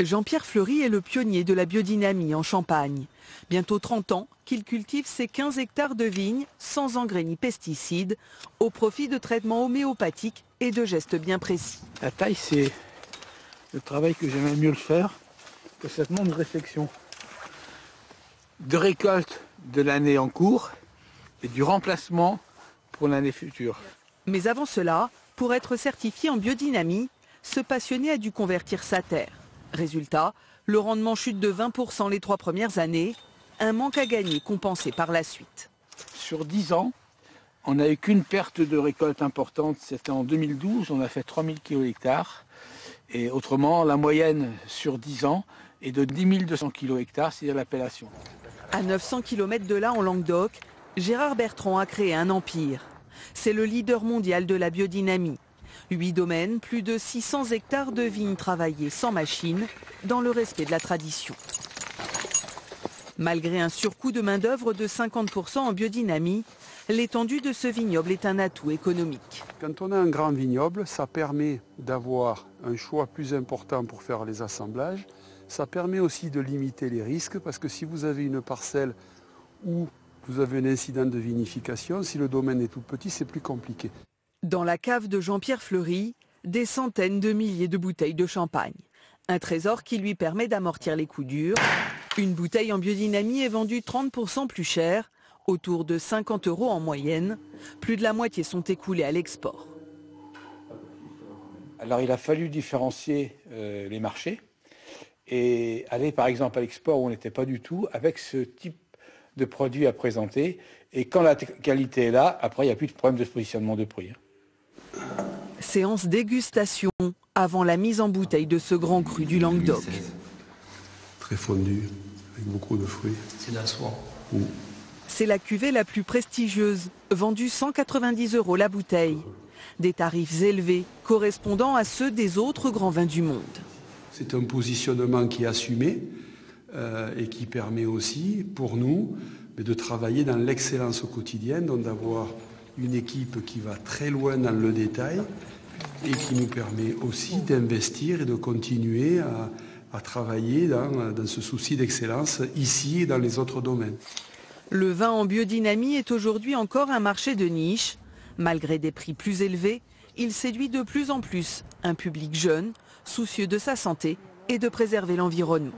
Jean-Pierre Fleury est le pionnier de la biodynamie en Champagne. Bientôt 30 ans qu'il cultive ses 15 hectares de vignes sans engrais ni pesticides, au profit de traitements homéopathiques et de gestes bien précis. La taille, c'est le travail que j'aimais mieux le faire, que ça demande de réflexion. De récolte de l'année en cours et du remplacement pour l'année future. Mais avant cela, pour être certifié en biodynamie, ce passionné a dû convertir sa terre. Résultat, le rendement chute de 20% les 3 premières années, un manque à gagner compensé par la suite. Sur 10 ans, on n'a eu qu'une perte de récolte importante, c'était en 2012, on a fait 3000 kg/hectare. Et autrement, la moyenne sur 10 ans est de 10 200 kg/hectare, c'est-à-dire l'appellation. À 900 km de là, en Languedoc, Gérard Bertrand a créé un empire. C'est le leader mondial de la biodynamie. 8 domaines, plus de 600 hectares de vignes travaillées sans machine, dans le respect de la tradition. Malgré un surcoût de main-d'œuvre de 50% en biodynamie, l'étendue de ce vignoble est un atout économique. Quand on a un grand vignoble, ça permet d'avoir un choix plus important pour faire les assemblages. Ça permet aussi de limiter les risques, parce que si vous avez une parcelle où vous avez un incident de vinification, si le domaine est tout petit, c'est plus compliqué. Dans la cave de Jean-Pierre Fleury, des centaines de milliers de bouteilles de champagne. Un trésor qui lui permet d'amortir les coups durs. Une bouteille en biodynamie est vendue 30% plus cher, autour de 50 € en moyenne. Plus de la moitié sont écoulés à l'export. Alors il a fallu différencier les marchés et aller par exemple à l'export où on n'était pas du tout avec ce type de produit à présenter. Et quand la qualité est là, après il n'y a plus de problème de positionnement de prix. Séance dégustation avant la mise en bouteille de ce grand cru du Languedoc. Très fondu, avec beaucoup de fruits. C'est d'un soin. C'est la cuvée la plus prestigieuse, vendue 190 € la bouteille. Des tarifs élevés correspondant à ceux des autres grands vins du monde. C'est un positionnement qui est assumé et qui permet aussi pour nous de travailler dans l'excellence au quotidien, donc d'avoir une équipe qui va très loin dans le détail et qui nous permet aussi d'investir et de continuer à travailler dans ce souci d'excellence ici et dans les autres domaines. Le vin en biodynamie est aujourd'hui encore un marché de niche. Malgré des prix plus élevés, il séduit de plus en plus un public jeune, soucieux de sa santé et de préserver l'environnement.